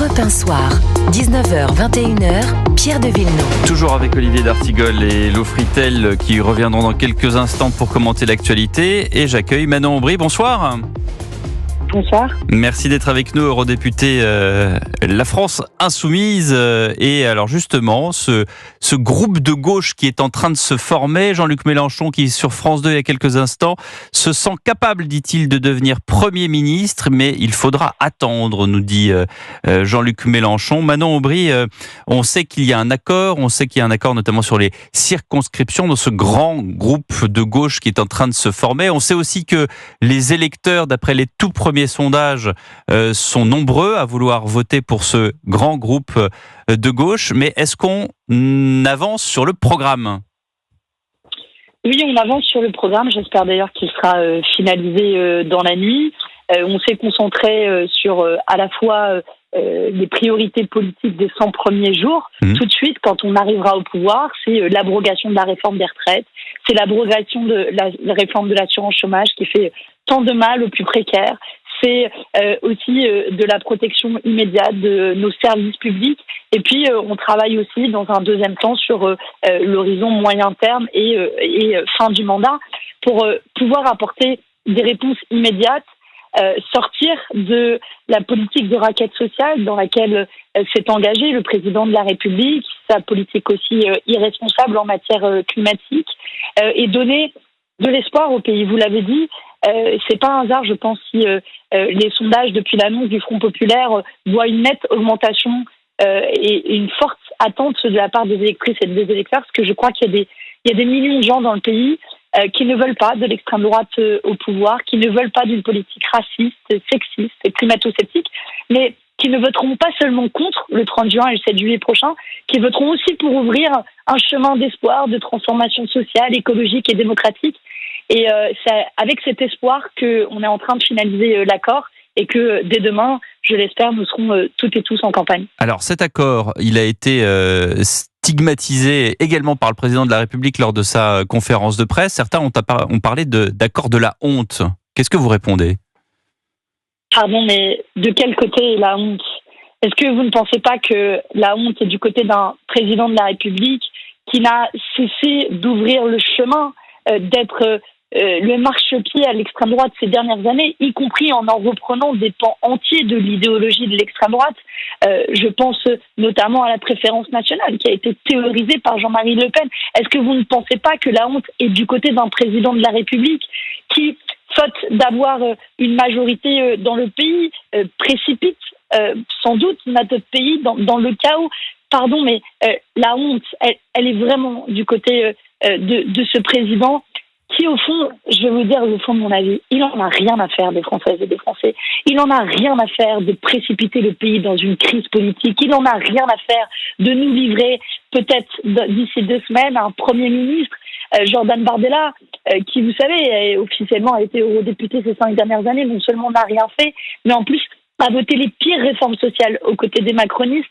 Europe 1 Soir, 19h-21h, Pierre de Villeneuve. Toujours avec Olivier d'Artigol et Lo Fritel qui reviendront dans quelques instants pour commenter l'actualité. Et j'accueille Manon Aubry. Bonsoir. Bonsoir. Merci d'être avec nous, eurodéputé La France Insoumise. Et alors justement, ce groupe de gauche qui est en train de se former, Jean-Luc Mélenchon qui sur France 2 il y a quelques instants, se sent capable, dit-il, de devenir Premier ministre, mais il faudra attendre, nous dit Jean-Luc Mélenchon. Manon Aubry, on sait qu'il y a un accord, notamment sur les circonscriptions dans ce grand groupe de gauche qui est en train de se former. On sait aussi que les électeurs, d'après les tout premiers sondages, sont nombreux à vouloir voter pour ce grand groupe de gauche. Mais est-ce qu'on avance sur le programme ? Oui, on avance sur le programme. J'espère d'ailleurs qu'il sera finalisé dans la nuit. On s'est concentré sur à la fois les priorités politiques des 100 premiers jours. Tout de suite, quand on arrivera au pouvoir, c'est l'abrogation de la réforme des retraites, c'est l'abrogation de la réforme de l'assurance chômage qui fait tant de mal aux plus précaires. C'est aussi de la protection immédiate de nos services publics. Et puis, on travaille aussi dans un deuxième temps sur l'horizon moyen terme et fin du mandat pour pouvoir apporter des réponses immédiates, sortir de la politique de raquette sociale dans laquelle s'est engagé le président de la République, sa politique aussi irresponsable en matière climatique, et donner de l'espoir au pays. Vous l'avez dit, c'est pas un hasard, je pense, si les sondages depuis l'annonce du Front populaire voient une nette augmentation et une forte attente de la part des électrices et des électeurs, parce que je crois qu'il y a des millions de gens dans le pays qui ne veulent pas de l'extrême droite au pouvoir, qui ne veulent pas d'une politique raciste, sexiste et climato-sceptique, mais qui ne voteront pas seulement contre le 30 juin et le 7 juillet prochain, qui voteront aussi pour ouvrir un chemin d'espoir, de transformation sociale, écologique et démocratique. Et c'est avec cet espoir qu'on est en train de finaliser l'accord et que dès demain, je l'espère, nous serons toutes et tous en campagne. Alors cet accord, il a été stigmatisé également par le président de la République lors de sa conférence de presse. Certains ont parlé d'accord de la honte. Qu'est-ce que vous répondez ? Pardon, mais de quel côté est la honte ? Est-ce que vous ne pensez pas que la honte est du côté d'un président de la République qui n'a cessé d'ouvrir le chemin, d'être le marchepied à l'extrême droite ces dernières années, y compris en reprenant des pans entiers de l'idéologie de l'extrême droite. Je pense notamment à la préférence nationale qui a été théorisée par Jean-Marie Le Pen. Est-ce que vous ne pensez pas que la honte est du côté d'un président de la République qui, faute d'avoir une majorité dans le pays, précipite sans doute notre pays dans le chaos ? Pardon, mais la honte, elle est vraiment du côté de ce président qui, au fond, je vais vous dire le fond de mon avis, il en a rien à faire des Françaises et des Français. Il en a rien à faire de précipiter le pays dans une crise politique. Il en a rien à faire de nous livrer, peut-être d'ici 2 semaines, un Premier ministre, Jordan Bardella, qui, vous savez, officiellement a été eurodéputé ces 5 dernières années. Non seulement n'a rien fait, mais en plus a voté les pires réformes sociales aux côtés des macronistes,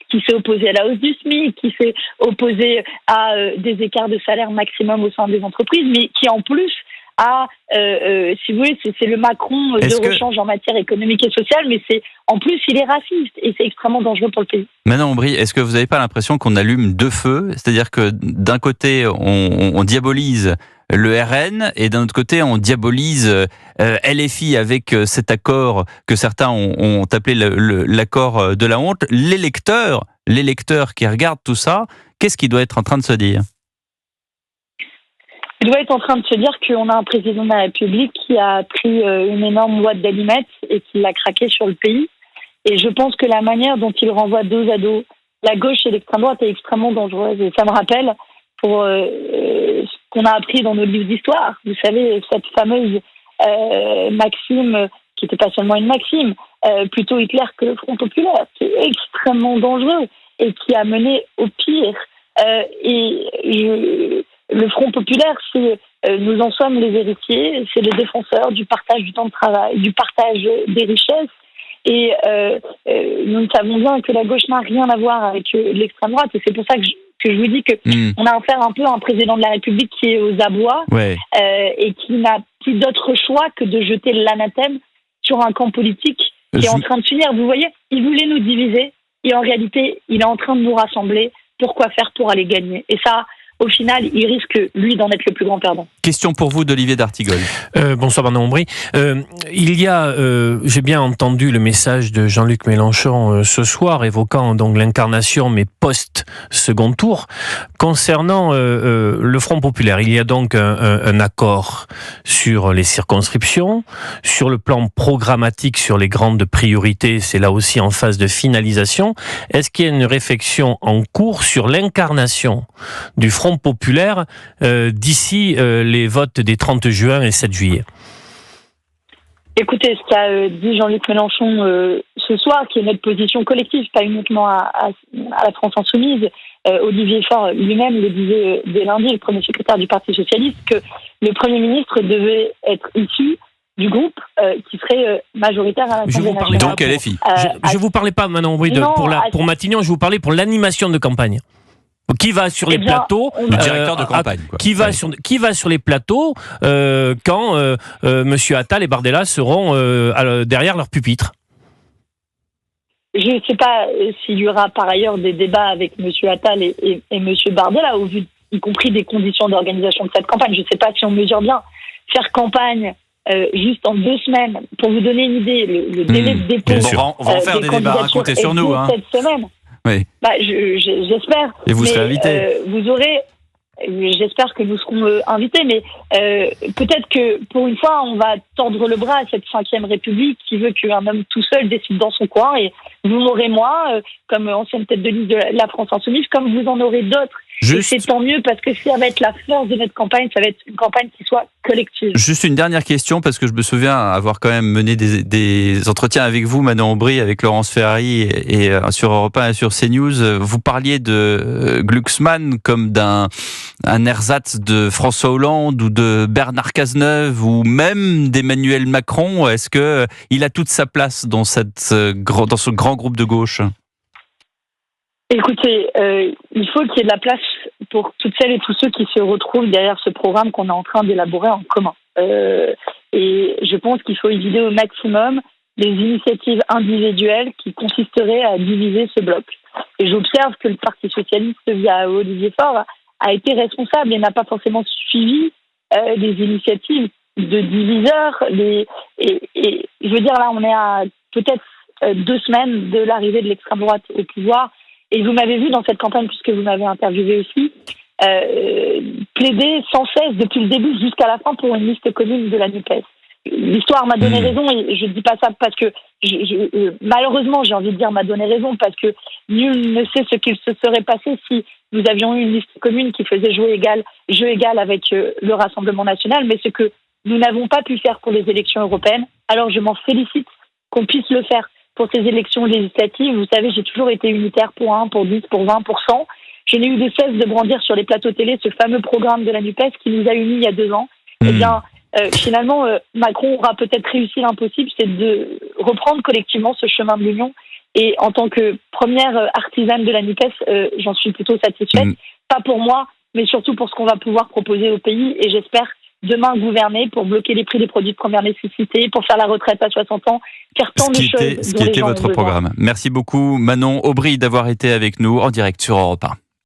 qui s'est opposé à la hausse du SMIC, qui s'est opposé à des écarts de salaire maximum au sein des entreprises, mais qui en plus a, si vous voulez, c'est le Macron de rechange en matière économique et sociale, mais en plus il est raciste et c'est extrêmement dangereux pour le pays. Manon Aubry, est-ce que vous n'avez pas l'impression qu'on allume 2 feux ? C'est-à-dire que d'un côté on diabolise le RN et d'un autre côté on diabolise LFI avec cet accord que certains ont appelé l'accord de la honte. L'électeur qui regarde tout ça, qu'est-ce qu'il doit être en train de se dire ? Il doit être en train de se dire qu'on a un président de la République qui a pris une énorme boîte d'allumettes et qui l'a craqué sur le pays. Et je pense que la manière dont il renvoie dos à dos la gauche et l'extrême droite est extrêmement dangereuse. Et ça me rappelle pour ce qu'on a appris dans nos livres d'histoire. Vous savez, cette fameuse maxime, qui n'était pas seulement une maxime, plutôt Hitler que le Front populaire, qui est extrêmement dangereux et qui a mené au pire. Le Front populaire, nous en sommes les héritiers, c'est les défenseurs du partage du temps de travail, du partage des richesses. Et nous savons bien que la gauche n'a rien à voir avec l'extrême droite. Et c'est pour ça que je vous dis qu'on a affaire un peu à un président de la République qui est aux abois et qui n'a plus d'autre choix que de jeter l'anathème sur un camp politique qui est en train de s'unir. Vous voyez, il voulait nous diviser et en réalité, il est en train de nous rassembler. Pourquoi faire pour aller gagner? Et ça, au final, il risque, lui, d'en être le plus grand perdant. Question pour vous d'Olivier d'Artigol. Bonsoir Manon Aubry. J'ai bien entendu le message de Jean-Luc Mélenchon ce soir, évoquant donc l'incarnation, mais post-second tour. Concernant le Front populaire, il y a donc un accord sur les circonscriptions, sur le plan programmatique, sur les grandes priorités, c'est là aussi en phase de finalisation. Est-ce qu'il y a une réflexion en cours sur l'incarnation du Front populaire d'ici les votes des 30 juin et 7 juillet? Écoutez, ce qu'a dit Jean-Luc Mélenchon ce soir, qui est notre position collective, pas uniquement à la France Insoumise, Olivier Faure lui-même le disait dès lundi, le premier secrétaire du Parti Socialiste, que le Premier ministre devait être issu du groupe qui serait majoritaire à l'Assemblée nationale. Donc LFI. Je ne vous parlais pas, Manon Aubry, pour Matignon, je vous parlais pour l'animation de campagne. Qui va sur les plateaux, le directeur de campagne, quoi. Qui va sur les plateaux quand Monsieur Attal et Bardella seront derrière leur pupitre? Je ne sais pas s'il y aura par ailleurs des débats avec Monsieur Attal et Monsieur Bardella, au vu y compris des conditions d'organisation de cette campagne. Je ne sais pas si on mesure bien faire campagne juste en 2 semaines. Pour vous donner une idée, le délai de dépôt on va en faire des débats, comptez sur nous. Cette semaine. Oui. J'espère. Et vous serez invité. J'espère que nous serons invités, mais peut-être que pour une fois, on va tordre le bras à cette 5e République qui veut qu'un homme tout seul décide dans son coin. Et vous m'aurez moi, comme ancienne tête de liste de la France Insoumise, comme vous en aurez d'autres. Et c'est tant mieux parce que ça va être la force de notre campagne, ça va être une campagne qui soit collective. Juste une dernière question, parce que je me souviens avoir quand même mené des entretiens avec vous, Manon Aubry, avec Laurence Ferrari et sur Europe 1 et sur CNews. Vous parliez de Glucksmann comme d'un ersatz de François Hollande ou de Bernard Cazeneuve ou même d'Emmanuel Macron. Est-ce que il a toute sa place dans ce grand groupe de gauche? Écoutez, il faut qu'il y ait de la place pour toutes celles et tous ceux qui se retrouvent derrière ce programme qu'on est en train d'élaborer en commun. Et je pense qu'il faut éviter au maximum les initiatives individuelles qui consisteraient à diviser ce bloc. Et j'observe que le Parti Socialiste, via Olivier Faure, a été responsable et n'a pas forcément suivi les initiatives de diviseurs. Et je veux dire, là, on est à peut-être 2 semaines de l'arrivée de l'extrême droite au pouvoir. Et vous m'avez vu dans cette campagne, puisque vous m'avez interviewé aussi, plaider sans cesse depuis le début jusqu'à la fin pour une liste commune de la NUPES. L'histoire m'a donné raison, et je ne dis pas ça parce que, malheureusement, j'ai envie de dire m'a donné raison, parce que nul ne sait ce qu'il se serait passé si nous avions eu une liste commune qui faisait jeu égal avec le Rassemblement national, mais ce que nous n'avons pas pu faire pour les élections européennes. Alors je m'en félicite qu'on puisse le faire pour ces élections législatives. Vous savez, j'ai toujours été unitaire pour 1, pour 10, pour 20%. Je n'ai eu de cesse de brandir sur les plateaux télé ce fameux programme de la NUPES qui nous a unis il y a 2 ans. Eh bien, finalement, Macron aura peut-être réussi l'impossible, c'est de reprendre collectivement ce chemin de l'union. Et en tant que première artisane de la NUPES, j'en suis plutôt satisfaite. Pas pour moi, mais surtout pour ce qu'on va pouvoir proposer au pays. Et j'espère demain gouverner pour bloquer les prix des produits de première nécessité, pour faire la retraite à 60 ans, faire tant de choses. Ce qui était votre programme. Merci beaucoup Manon Aubry d'avoir été avec nous en direct sur Europe 1.